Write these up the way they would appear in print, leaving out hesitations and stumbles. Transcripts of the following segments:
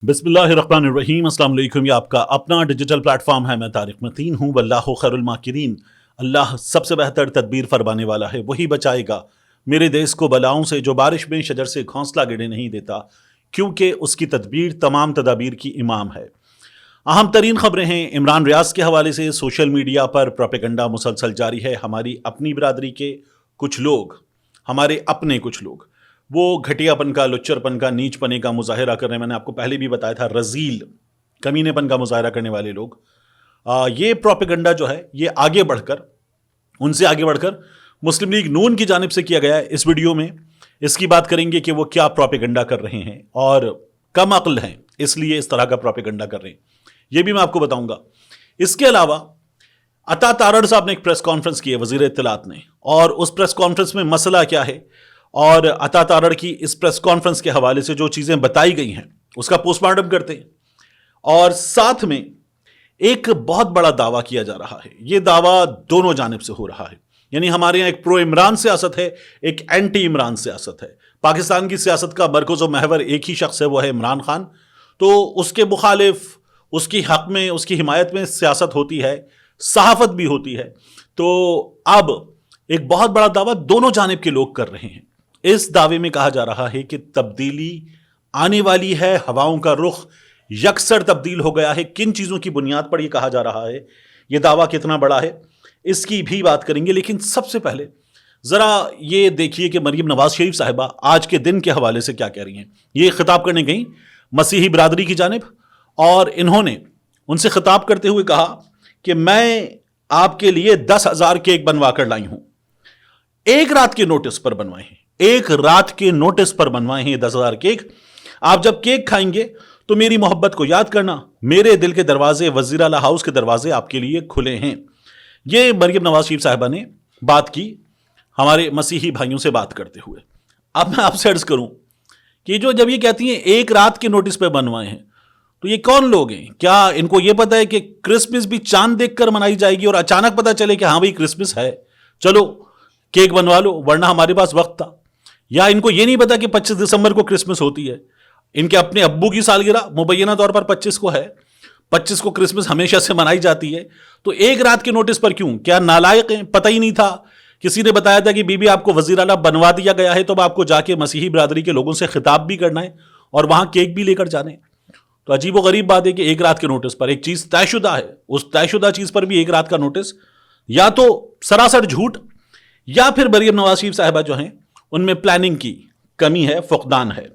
बिस्मिल्लाहिर्रहमानिर्रहीम। अस्सलाम वालेकुम। ये आपका अपना डिजिटल प्लेटफॉर्म है। मैं तारिक मतीन हूँ। वल्लाहु खैरुल माकिरीन। अल्लाह सबसे बेहतर तदबीर फरमाने वाला है, वही बचाएगा मेरे देश को बलाओं से। जो बारिश में शजर से घोंसला गिरने नहीं देता, क्योंकि उसकी तदबीर तमाम तदाबीर की इमाम है। अहम तरीन खबरें हैं इमरान रियाज के हवाले से। सोशल मीडिया पर प्रोपेगेंडा मुसलसल जारी है। हमारी अपनी बिरादरी के कुछ लोग, हमारे अपने कुछ लोग, वो घटियापन का, लुच्चरपन का, नीचपने का मुजाहिरा कर रहे हैं। मैंने आपको पहले भी बताया था, रजील कमीनेपन का मुजाहिरा करने वाले लोग। ये प्रोपेगेंडा जो है ये आगे बढ़कर, उनसे आगे बढ़कर मुस्लिम लीग नून की जानिब से किया गया है। इस वीडियो में इसकी बात करेंगे कि वो क्या प्रोपेगेंडा कर रहे हैं और कम अक्ल हैं इसलिए इस तरह का प्रोपेगेंडा कर रहे हैं, ये भी मैं आपको बताऊंगा। इसके अलावा अता तारड़ साहब ने एक प्रेस कॉन्फ्रेंस की है, वजीर इत्तलात ने, और उस प्रेस कॉन्फ्रेंस में मसला क्या है और अता तारड़ की इस प्रेस कॉन्फ्रेंस के हवाले से जो चीजें बताई गई हैं उसका पोस्टमार्टम करते हैं। और साथ में एक बहुत बड़ा दावा किया जा रहा है। यह दावा दोनों जानिब से हो रहा है, यानी हमारे यहाँ एक प्रो इमरान सियासत है, एक एंटी इमरान सियासत है। पाकिस्तान की सियासत का मरकज़ और महवर एक ही शख्स है, वो है इमरान खान। तो उसके मुखालिफ, उसकी हक में, उसकी हिमायत में सियासत होती है, सहाफत भी होती है। तो अब एक बहुत बड़ा दावा दोनों जानिब के लोग कर रहे हैं। इस दावे में कहा जा रहा है कि तब्दीली आने वाली है, हवाओं का रुख यकसर तब्दील हो गया है। किन चीज़ों की बुनियाद पर यह कहा जा रहा है, यह दावा कितना बड़ा है, इसकी भी बात करेंगे। लेकिन सबसे पहले ज़रा ये देखिए कि मरीम नवाज शरीफ साहिबा आज के दिन के हवाले से क्या कह रही हैं। ये खिताब करने गई मसीही बिरादरी की जानिब, और इन्होंने उनसे खिताब करते हुए कहा कि मैं आपके लिए 10,000 केक बनवा कर लाई हूं। एक रात के नोटिस पर बनवाए हैं, एक रात के नोटिस पर बनवाए हैं 10,000 केक। आप जब केक खाएंगे तो मेरी मोहब्बत को याद करना, मेरे दिल के दरवाजे, वजीर आला हाउस के दरवाजे आपके लिए खुले हैं। ये मरीम नवाज शरीफ साहिबा ने बात की हमारे मसीही भाइयों से बात करते हुए। अब मैं आपसे अर्ज करूं कि जब ये कहती हैं एक रात के नोटिस पर बनवाए हैं, तो ये कौन लोग हैं? क्या इनको ये पता है कि क्रिसमस भी चांद देखकर मनाई जाएगी और अचानक पता चले कि हाँ भाई क्रिसमस है, चलो केक बनवा लो, वरना हमारे पास वक्त था? या इनको ये नहीं पता कि 25 दिसंबर को क्रिसमस होती है? इनके अपने अब्बू की सालगिरह मुबैना तौर पर 25 को है, 25 को क्रिसमस हमेशा से मनाई जाती है। तो एक रात के नोटिस पर क्यों? क्या नालायक हैं? पता ही नहीं था? किसी ने बताया था कि बीबी आपको वजीर आला बनवा दिया गया है, तो अब आपको जाके मसीही बिरादरी के लोगों से खिताब भी करना है और वहां केक भी लेकर जाने। तो अजीब व गरीब बात है कि एक रात के नोटिस पर एक चीज तयशुदा है, उस तयशुदा चीज पर भी एक रात का नोटिस। या तो सरासर झूठ, या फिर मरीम नवाज शरीफ साहिबा जो हैं उनमें प्लानिंग की कमी है, फुकदान है।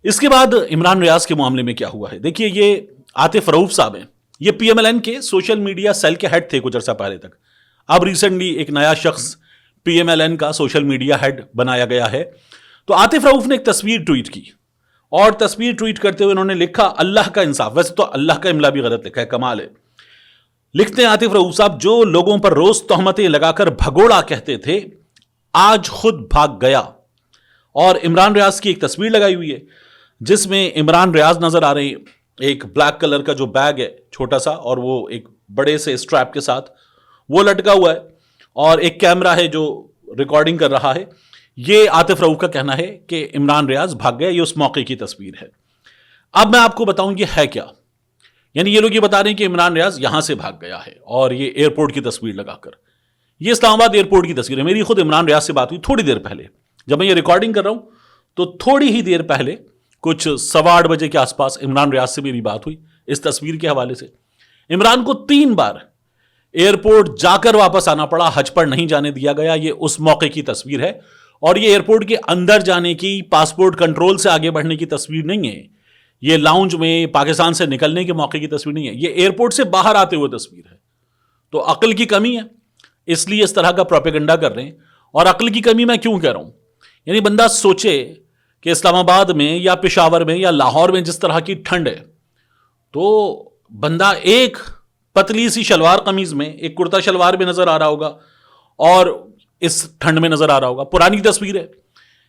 इसके बाद इमरान रियाज के मामले में क्या हुआ है, देखिए। ये आतिफ रऊफ साहब हैं, ये पीएमएलएन के सोशल मीडिया सेल के हेड थे कुछ अर्सा पहले तक। अब रिसेंटली एक नया शख्स पीएमएलएन का सोशल मीडिया हेड बनाया गया है। तो आतिफ रऊफ ने एक तस्वीर ट्वीट की, और तस्वीर ट्वीट करते हुए उन्होंने लिखा अल्लाह का इंसाफ। वैसे तो अल्लाह का इमला भी गलत लिखा है, कमाल है। लिखते हैं आतिफ रऊफ साहब, जो लोगों पर रोज तोहमतें लगाकर भगोड़ा कहते थे, आज खुद भाग गया। और इमरान रियाज की एक तस्वीर लगाई हुई है जिसमें इमरान रियाज नजर आ रहे हैं, एक ब्लैक कलर का जो बैग है छोटा सा, और वो एक बड़े से स्ट्रैप के साथ वो लटका हुआ है, और एक कैमरा है जो रिकॉर्डिंग कर रहा है। ये आतिफ रऊफ का कहना है कि इमरान रियाज भाग गया, ये उस मौके की तस्वीर है। अब मैं आपको बताऊं ये है क्या। यानी ये लोग ये बता रहे हैं कि इमरान रियाज यहां से भाग गया है, और ये एयरपोर्ट की तस्वीर लगाकर। ये इस्लामाबाद एयरपोर्ट की तस्वीर है। मेरी खुद इमरान रियाज से बात हुई थोड़ी देर पहले, जब मैं ये रिकॉर्डिंग कर रहा हूं तो थोड़ी ही देर पहले, कुछ 8:15 बजे के आसपास इमरान रियाज से मेरी बात हुई इस तस्वीर के हवाले से। इमरान को 3 बार एयरपोर्ट जाकर वापस आना पड़ा, हज पर नहीं जाने दिया गया। ये उस मौके की तस्वीर है, और ये एयरपोर्ट के अंदर जाने की, पासपोर्ट कंट्रोल से आगे बढ़ने की तस्वीर नहीं है। ये लाउंज में पाकिस्तान से निकलने के मौके की तस्वीर नहीं है, ये एयरपोर्ट से बाहर आते हुए तस्वीर है। तो अक्ल की कमी है, इसलिए इस तरह का प्रोपेगेंडा कर रहे हैं। और अक्ल की कमी मैं क्यों कह रहा हूं, यानी बंदा सोचे कि इस्लामाबाद में या पेशावर में या लाहौर में जिस तरह की ठंड है, तो बंदा एक पतली सी शलवार कमीज में, एक कुर्ता शलवार में नजर आ रहा होगा, और इस ठंड में नजर आ रहा होगा। पुरानी तस्वीर है,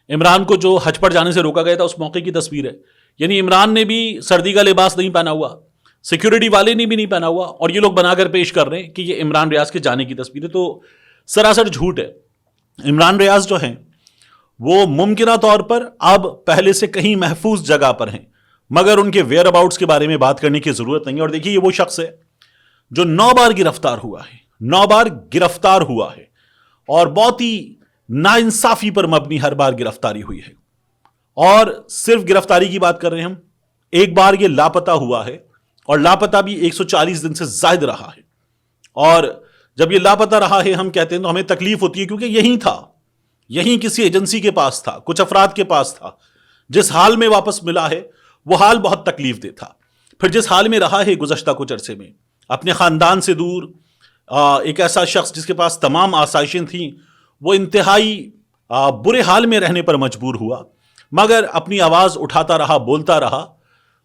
इमरान को जो हज पर जाने से रोका गया था उस मौके की तस्वीर है। यानी इमरान ने भी सर्दी का लिबास नहीं पहना हुआ, सिक्योरिटी वाले ने भी नहीं पहना हुआ, और ये लोग बनाकर पेश कर रहे हैं कि ये इमरान रियाज के जाने की तस्वीर है। तो सरासर झूठ है। इमरान रियाज जो हैं वो मुमकिना तौर पर अब पहले से कहीं महफूज जगह पर हैं। مگر ان کے ویئر اباؤٹس کے بارے میں بات کرنے کی ضرورت نہیں ہے. اور دیکھیے یہ وہ شخص ہے جو 9 بار گرفتار ہوا ہے, 9 بار گرفتار ہوا ہے, اور بہت ہی ناانصافی پر مبنی ہر بار گرفتاری ہوئی ہے. اور صرف گرفتاری کی بات کر رہے ہیں ہم, ایک بار یہ لاپتہ ہوا ہے, اور لاپتہ بھی 140 دن سے زائد رہا ہے. اور جب یہ لاپتہ رہا ہے ہم کہتے ہیں تو ہمیں تکلیف ہوتی ہے, کیونکہ یہیں تھا, یہیں کسی ایجنسی کے پاس تھا, کچھ افراد کے پاس تھا. جس حال میں واپس ملا ہے وہ حال بہت تکلیف دہ تھا. پھر جس حال میں رہا ہے گزشتہ کچھ عرصے میں, اپنے خاندان سے دور, ایک ایسا شخص جس کے پاس تمام آسائشیں تھیں, وہ انتہائی برے حال میں رہنے پر مجبور ہوا, مگر اپنی آواز اٹھاتا رہا, بولتا رہا.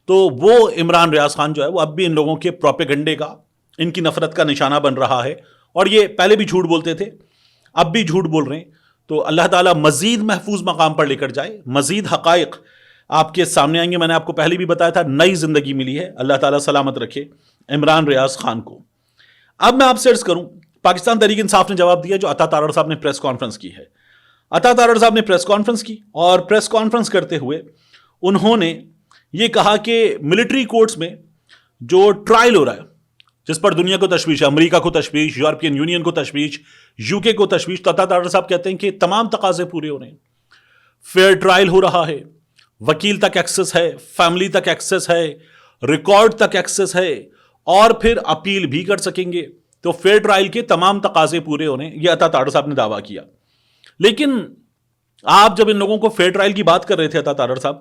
تو وہ عمران ریاض خان جو ہے وہ اب بھی ان لوگوں کے پروپیگنڈے کا, ان کی نفرت کا نشانہ بن رہا ہے. اور یہ پہلے بھی جھوٹ بولتے تھے, اب بھی جھوٹ بول رہے ہیں. تو اللہ تعالیٰ مزید محفوظ مقام پر لے کر جائے, مزید حقائق آپ کے سامنے آئیں گے. میں نے آپ کو پہلے بھی بتایا تھا, نئی زندگی ملی ہے, اللہ تعالیٰ سلامت رکھے عمران ریاض خان کو. اب میں آپ سے عرض کروں, پاکستان تحریک انصاف نے جواب دیا جو عطا تارڑ صاحب نے پریس کانفرنس کی ہے. عطا تارڑ صاحب نے پریس کانفرنس کی, اور پریس کانفرنس کرتے ہوئے انہوں نے یہ کہا کہ ملٹری کورٹس میں جو ٹرائل ہو رہا ہے, جس پر دنیا کو تشویش ہے, امریکہ کو تشویش, یورپین یونین کو تشویش, یو کے کو تشویش, تو عطا تارڑ صاحب کہتے ہیں کہ تمام تقاضے پورے ہو رہے ہیں. فیئر ٹرائل ہو رہا ہے, وکیل تک ایکسس ہے, فیملی تک ایکسس ہے, ریکارڈ تک ایکسس ہے, اور پھر اپیل بھی کر سکیں گے. تو فیئر ٹرائل کے تمام تقاضے پورے ہو رہے ہیں, یہ عطا تارڑ صاحب نے دعویٰ کیا. لیکن آپ جب ان لوگوں کو فیئر ٹرائل کی بات کر رہے تھے عطا تارڑ صاحب,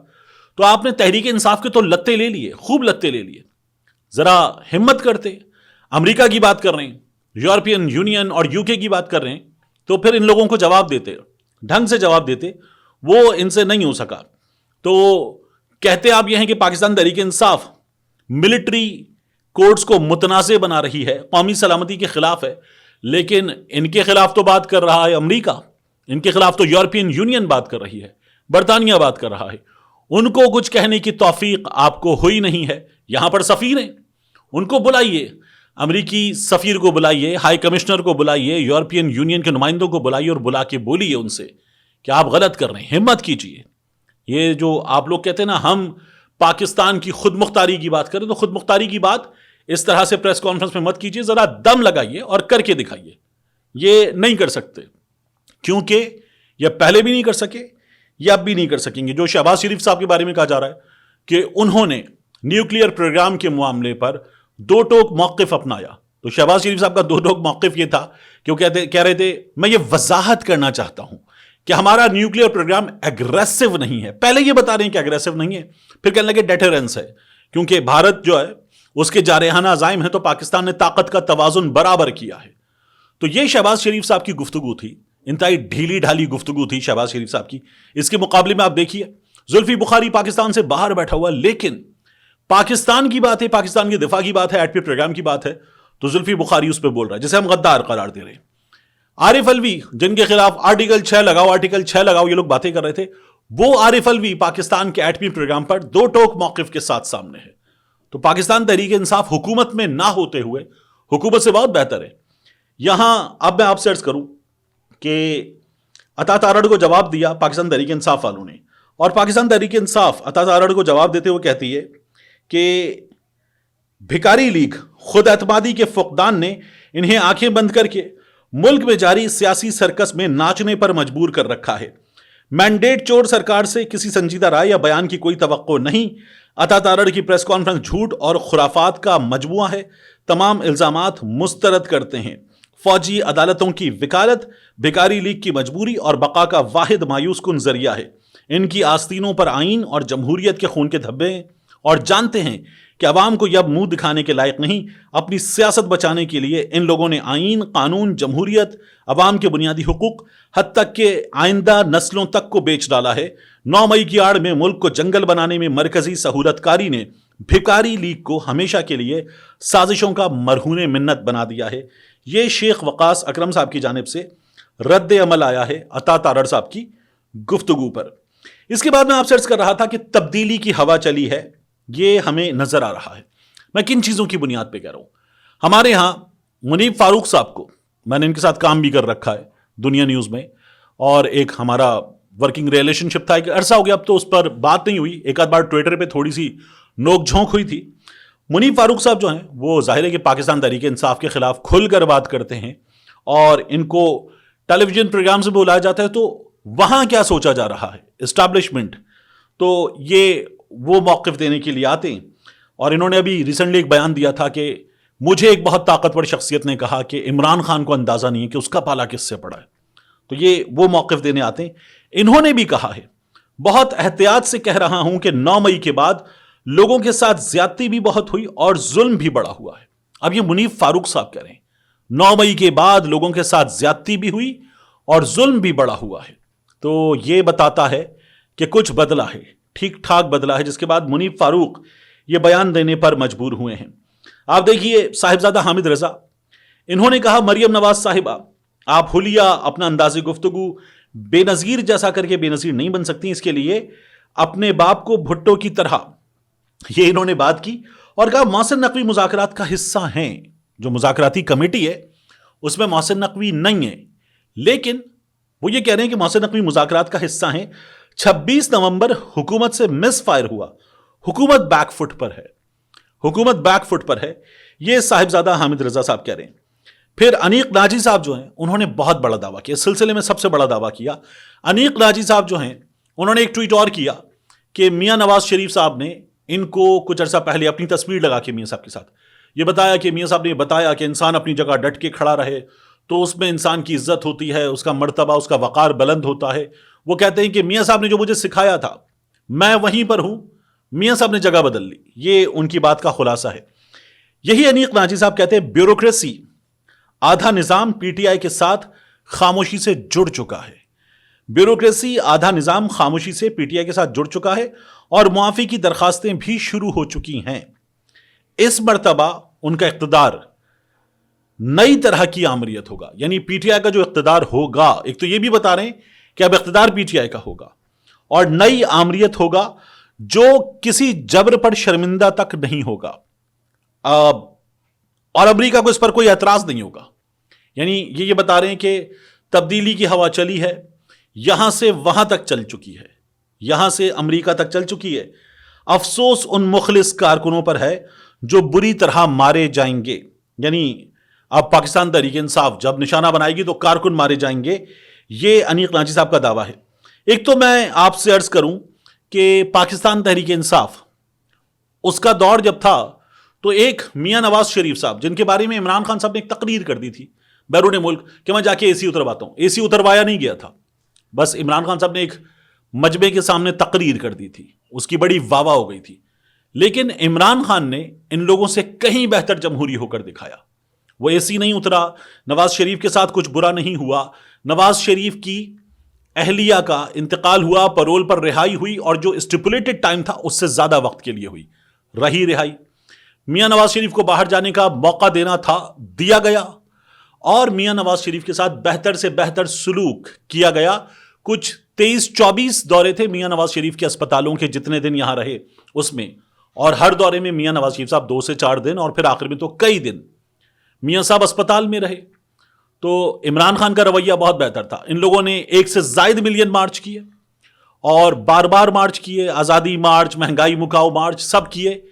تو آپ نے تحریک انصاف کے تو لتے لے لیے, خوب لتے لے لیے. ذرا ہمت کرتے, امریکہ کی بات کر رہے ہیں, یورپین یونین اور یو کے کی بات کر رہے ہیں, تو پھر ان لوگوں کو جواب دیتے, ڈھنگ سے جواب دیتے. وہ ان سے نہیں ہو سکا. تو کہتے آپ یہ ہیں کہ پاکستان تحریک انصاف ملٹری کورٹس کو متنازع بنا رہی ہے, قومی سلامتی کے خلاف ہے. لیکن ان کے خلاف تو بات کر رہا ہے امریکہ, ان کے خلاف تو یورپین یونین بات کر رہی ہے, برطانیہ بات کر رہا ہے. ان کو کچھ کہنے کی توفیق آپ کو ہوئی نہیں ہے. یہاں پر سفیر ہیں, ان کو بلائیے, امریکی سفیر کو بلائیے, ہائی کمشنر کو بلائیے, یورپین یونین کے نمائندوں کو بلائیے, اور بلا کے بولیے ان سے کہ آپ غلط کر رہے ہیں, ہمت کیجیے. یہ جو آپ لوگ کہتے ہیں نا ہم پاکستان کی خود مختاری کی بات کریں, تو خود مختاری کی بات اس طرح سے پریس کانفرنس میں مت کیجیے, ذرا دم لگائیے اور کر کے دکھائیے. یہ نہیں کر سکتے, کیونکہ یہ پہلے بھی نہیں کر سکے, یہ اب بھی نہیں کر سکیں گے. جو شہباز شریف صاحب کے بارے میں کہا جا رہا ہے کہ انہوں نے نیوکلیئر پروگرام کے معاملے پر دو ٹوک موقف اپنایا, تو شہباز شریف صاحب کا دو ٹوک موقف یہ تھا کہ وہ کہہ رہے تھے میں یہ وضاحت کرنا چاہتا ہوں کہ ہمارا نیوکلیئر پروگرام ایگریسو نہیں ہے. پہلے یہ بتا رہے ہیں کہ ایگریسو نہیں ہے, پھر کہنے لگے ڈیٹرنس ہے, کیونکہ بھارت جو ہے اس کے جارحانہ عزائم ہیں, تو پاکستان نے طاقت کا توازن برابر کیا ہے. تو یہ شہباز شریف صاحب کی گفتگو تھی, انتہائی ڈھیلی ڈھالی گفتگو تھی شہباز شریف صاحب کی. اس کے مقابلے میں آپ دیکھیے زلفی بخاری پاکستان سے باہر بیٹھا ہوا, لیکن پاکستان کی بات ہے, پاکستان کے دفاع کی بات ہے, ایٹمی پروگرام کی بات ہے, تو زلفی بخاری اس پہ بول رہا ہے جسے ہم غدار قرار دے رہے ہیں. عارف الوی جن کے خلاف آرٹیکل 6 لگاؤ, آرٹیکل 6 لگاؤ یہ لوگ باتیں کر رہے تھے, وہ عارف الوی پاکستان کے ایٹمی پروگرام پر دو ٹوک موقف کے ساتھ سامنے ہے. تو پاکستان تحریک انصاف حکومت میں نہ ہوتے ہوئے حکومت سے بہت بہتر ہے. یہاں اب میں آپ سے عرض کروں کہ عطا تارڑ کو جواب دیا پاکستان تحریک انصاف والوں نے, اور پاکستان تحریک انصاف عطا تارڑ کو جواب دیتے ہوئے کہتی ہے کہ بھکاری لیگ خود اعتمادی کے فقدان نے انہیں آنکھیں بند کر کے ملک میں جاری سیاسی سرکس میں ناچنے پر مجبور کر رکھا ہے. مینڈیٹ چور سرکار سے کسی سنجیدہ رائے یا بیان کی کوئی توقع نہیں. عطا تارڑ کی پریس کانفرنس جھوٹ اور خرافات کا مجموعہ ہے. تمام الزامات مسترد کرتے ہیں. فوجی عدالتوں کی وکالت بھکاری لیگ کی مجبوری اور بقا کا واحد مایوس کن ذریعہ ہے. ان کی آستینوں پر آئین اور جمہوریت کے خون کے دھبے ہیں, اور جانتے ہیں کہ عوام کو یہ منہ دکھانے کے لائق نہیں. اپنی سیاست بچانے کے لیے ان لوگوں نے آئین, قانون, جمہوریت, عوام کے بنیادی حقوق, حتیٰ کہ آئندہ نسلوں تک کو بیچ ڈالا ہے. 9 مئی کی آڑ میں ملک کو جنگل بنانے میں مرکزی سہولت کاری نے بھکاری لیگ کو ہمیشہ کے لیے سازشوں کا مرہون منت بنا دیا ہے. یہ شیخ وقاص اکرم صاحب کی جانب سے رد عمل آیا ہے عطا تارڑ صاحب کی گفتگو پر. اس کے بعد میں آپ سے عرض کر رہا تھا کہ تبدیلی کی ہوا چلی ہے, یہ ہمیں نظر آ رہا ہے. میں کن چیزوں کی بنیاد پہ کہہ رہا ہوں؟ ہمارے ہاں منیب فاروق صاحب کو میں نے ان کے ساتھ کام بھی کر رکھا ہے دنیا نیوز میں, اور ایک ہمارا वर्किंग रिलेशनशिप था, एक अरसा हो गया, अब तो उस पर बात नहीं हुई, एक आध बार ट्विटर पे थोड़ी सी नोक झोंक हुई थी। मुनीफ फारूक साहब जो हैं वो जाहिर है कि पाकिस्तान तहरीक इंसाफ के खिलाफ खुलकर बात करते हैं और इनको टेलीविजन प्रोग्राम से बुलाया जाता है, तो वहां क्या सोचा जा रहा है एस्टैब्लिशमेंट, तो ये वो मौक़िफ़ देने के लिए आते हैं। और इन्होंने अभी रिसेंटली एक बयान दिया था कि मुझे एक बहुत ताकतवर शख्सियत ने कहा कि इमरान खान को अंदाजा नहीं है कि उसका पाला किससे पड़ा है, तो ये वो मौक़िफ़ देने आते हैं। इन्होंने भी कहा है, बहुत एहतियात से कह रहा हूं कि 9 मई के बाद लोगों के साथ ज्यादती भी बहुत हुई और जुल्म भी बड़ा हुआ है। अब ये मुनीफ फारूक साहब कह रहे हैं 9 मई के बाद लोगों के साथ ज्यादती भी हुई और जुल्म भी बड़ा हुआ है, तो ये बताता है कि कुछ बदला है, ठीक ठाक बदला है, जिसके बाद मुनीफ फारूक ये बयान देने पर मजबूर हुए हैं। आप देखिए साहिबजादा हामिद रजा, इन्होंने कहा मरियम नवाज साहिबा आप हुलिया अपना अंदाज़े गुफ्तगू बेनज़ीर जैसा करके बेनज़ीर नहीं बन सकती, इसके लिए अपने बाप को भुट्टो की तरह, ये इन्होंने बात की। और कहा मोहसिन नकवी मुज़ाकरात का हिस्सा हैं, जो मुज़ाकराती कमेटी है उसमें मोहसिन नकवी नहीं है, लेकिन वो ये कह रहे हैं कि मोहसिन नकवी मुज़ाकरात का हिस्सा हैं। 26 नवंबर हुकूमत से मिस फायर हुआ, हुकूमत बैकफुट पर है, हुकूमत बैकफुट पर है, ये साहिबजादा हामिद रजा साहब कह रहे हैं। फिर अनीक नाजी साहब जो हैं उन्होंने बहुत बड़ा दावा किया, इस सिलसिले में सबसे बड़ा दावा किया अनीक नाजी साहब जो हैं, उन्होंने एक ट्वीट और किया कि मियां नवाज शरीफ साहब ने इनको कुछ अर्सा पहले अपनी तस्वीर लगा के मियां साहब के साथ ये बताया कि मियां साहब ने बताया कि इंसान अपनी जगह डट के खड़ा रहे तो उसमें इंसान की इज्जत होती है, उसका मर्तबा, उसका वक़ार बुलंद होता है। वो कहते हैं कि मियां साहब ने जो मुझे सिखाया था मैं वहीं पर हूं, मियां साहब ने जगह बदल ली, ये उनकी बात का खुलासा है। यही अनीक नाजी साहब कहते हैं ब्यूरोक्रेसी आधा निजाम पीटीआई के साथ खामोशी से जुड़ चुका है, ब्यूरोक्रेसी आधा निजाम खामोशी से पीटीआई के साथ जुड़ चुका है और मुआफी की दरखास्तें भी शुरू हो चुकी हैं। इस मर्तबा उनका इख्तिदार नई तरह की आमरीत होगा, यानी पीटीआई का जो इख्तिदार होगा, एक तो ये भी बता रहे हैं कि अब इख्तिदार पीटीआई का होगा और नई आमरीत होगा जो किसी जबर पर शर्मिंदा तक नहीं होगा और अमरीका को इस पर कोई एतराज नहीं होगा। यानी ये बता रहे हैं कि तब्दीली की हवा चली है, यहां से वहां तक चल चुकी है, यहां से अमरीका तक चल चुकी है। अफसोस उन मुखलिस कारकुनों पर है जो बुरी तरह मारे जाएंगे, यानी अब पाकिस्तान तहरीक इंसाफ जब निशाना बनाएगी तो कारकुन मारे जाएंगे, ये अनीक नाजी साहब का दावा है। एक तो मैं आपसे अर्ज करूं कि पाकिस्तान तहरीक इंसाफ उसका दौर जब था तो एक मियां नवाज शरीफ साहब, जिनके बारे में इमरान खान साहब ने एक तकरीर कर दी थी बैरून मुल्क कि मैं जाके एसी उतरवाता हूं, एसी उतरवाया नहीं गया था, बस इमरान खान साहब ने एक मजमे के सामने तकरीर कर दी थी, उसकी बड़ी वाह हो गई थी। लेकिन इमरान खान ने इन लोगों से कहीं बेहतर जमहूरी होकर दिखाया। वो एसी नहीं उतरा, नवाज शरीफ के साथ कुछ बुरा नहीं हुआ, नवाज शरीफ की अहलिया का इंतकाल हुआ, परोल पर रिहाई हुई और जो स्टिपुलेटेड टाइम था उससे ज्यादा वक्त के लिए हुई, रही रिहाई। मियां नवाज शरीफ को बाहर जाने का मौका देना था, दिया गया और मियां नवाज शरीफ के साथ बेहतर से बेहतर सुलूक किया गया। कुछ 23-24 दौरे थे मियां नवाज शरीफ के अस्पतालों के, जितने दिन यहां रहे उसमें, और हर दौरे में मियां नवाज शरीफ साहब 2 से 4 दिन और फिर आखिर में तो कई दिन मियां साहब अस्पताल में रहे। तो इमरान खान का रवैया बहुत बेहतर था। इन लोगों ने 1 से ज्यादा मिलियन मार्च किए और बार बार मार्च किए, आजादी मार्च, महंगाई मुकाओ मार्च, सब किए।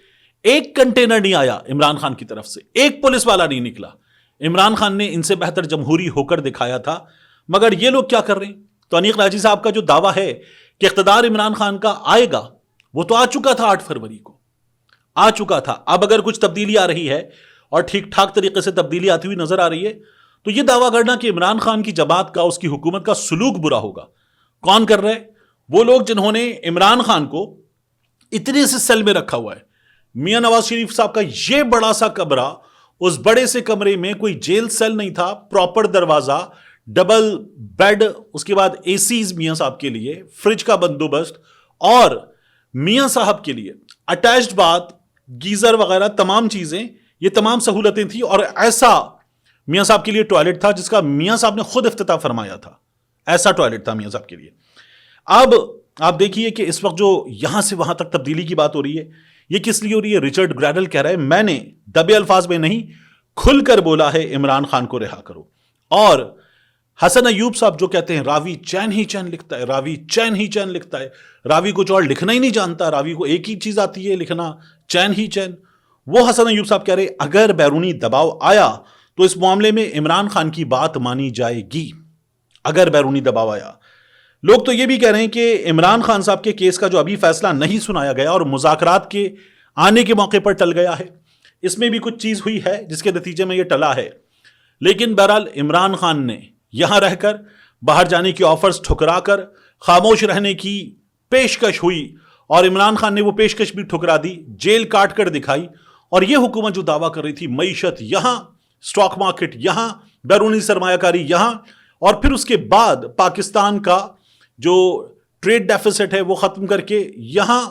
एक कंटेनर नहीं आया इमरान खान की तरफ से, एक पुलिस वाला नहीं निकला। इमरान खान ने इनसे बेहतर जमहूरी होकर दिखाया था। मगर ये लोग क्या कर रहे हैं? तो अनीक नाजी साहब का जो दावा है कि इख्तिदार इमरान खान का आएगा, वो तो आ चुका था, 8 फरवरी को आ चुका था। अब अगर कुछ तब्दीली आ रही है और ठीक ठाक तरीके से तब्दीली आती हुई नजर आ रही है, तो यह दावा करना कि इमरान खान की जमात का, उसकी हुकूमत का सलूक बुरा होगा, कौन कर रहे हैं? वो लोग जिन्होंने इमरान खान को इतने से सेल में रखा हुआ है। मियां नवाज शरीफ साहब का यह बड़ा सा कमरा, उस बड़े से कमरे में कोई जेल सेल नहीं था, प्रॉपर दरवाजा, डबल बेड, उसके बाद एसीज मियां साहब के लिए, फ्रिज का बंदोबस्त और मियां साहब के लिए अटैच्ड बाथ, गीजर वगैरह तमाम चीजें, ये तमाम सहूलतें थी। और ऐसा मियां साहब के लिए टॉयलेट था जिसका मियां साहब ने खुद इफ्तिताह फरमाया था, ऐसा टॉयलेट था मियां साहब के लिए। अब आप देखिए कि इस वक्त जो यहां से वहां तक तब्दीली की बात हो रही है, ये किस लिए हो रही है? रिचर्ड ग्रैडल कह रहा है, मैंने दबे अल्फाज में नहीं खुलकर बोला है इमरान खान को रिहा करो। और حسن ایوب صاحب جو کہتے ہیں راوی چین ہی چین لکھتا ہے، راوی چین ہی چین لکھتا ہے، راوی کچھ اور لکھنا ہی نہیں جانتا، راوی کو ایک ہی چیز آتی ہے لکھنا، چین ہی چین، وہ حسن ایوب صاحب کہہ رہے اگر بیرونی دباؤ آیا تو اس معاملے میں عمران خان کی بات مانی جائے گی، اگر بیرونی دباؤ آیا۔ لوگ تو یہ بھی کہہ رہے ہیں کہ عمران خان صاحب کے کیس کا جو ابھی فیصلہ نہیں سنایا گیا اور مذاکرات کے آنے کے موقع پر ٹل گیا ہے، اس میں بھی کچھ چیز ہوئی ہے جس کے نتیجے میں یہ ٹلا ہے، لیکن بہرحال عمران خان نے یہاں رہ کر باہر جانے کی آفرز ٹھکرا کر خاموش رہنے کی پیشکش ہوئی، اور عمران خان نے وہ پیشکش بھی ٹھکرا دی، جیل کاٹ کر دکھائی، اور یہ حکومت جو دعویٰ کر رہی تھی معیشت یہاں، سٹاک مارکیٹ یہاں، بیرونی سرمایہ کاری یہاں، اور پھر اس کے بعد پاکستان کا جو ٹریڈ ڈیفیسٹ ہے وہ ختم کر کے یہاں،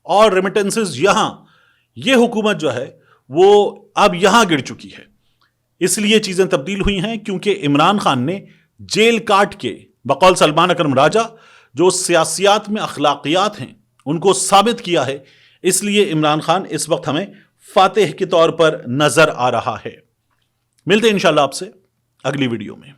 اور ریمیٹنسز یہاں، یہ حکومت جو ہے وہ اب یہاں گر چکی ہے۔ اس لیے چیزیں تبدیل ہوئی ہیں کیونکہ عمران خان نے جیل کاٹ کے، بقول سلمان اکرم راجہ، جو سیاسیات میں اخلاقیات ہیں ان کو ثابت کیا ہے، اس لیے عمران خان اس وقت ہمیں فاتح کے طور پر نظر آ رہا ہے۔ ملتے ہیں انشاءاللہ آپ سے اگلی ویڈیو میں۔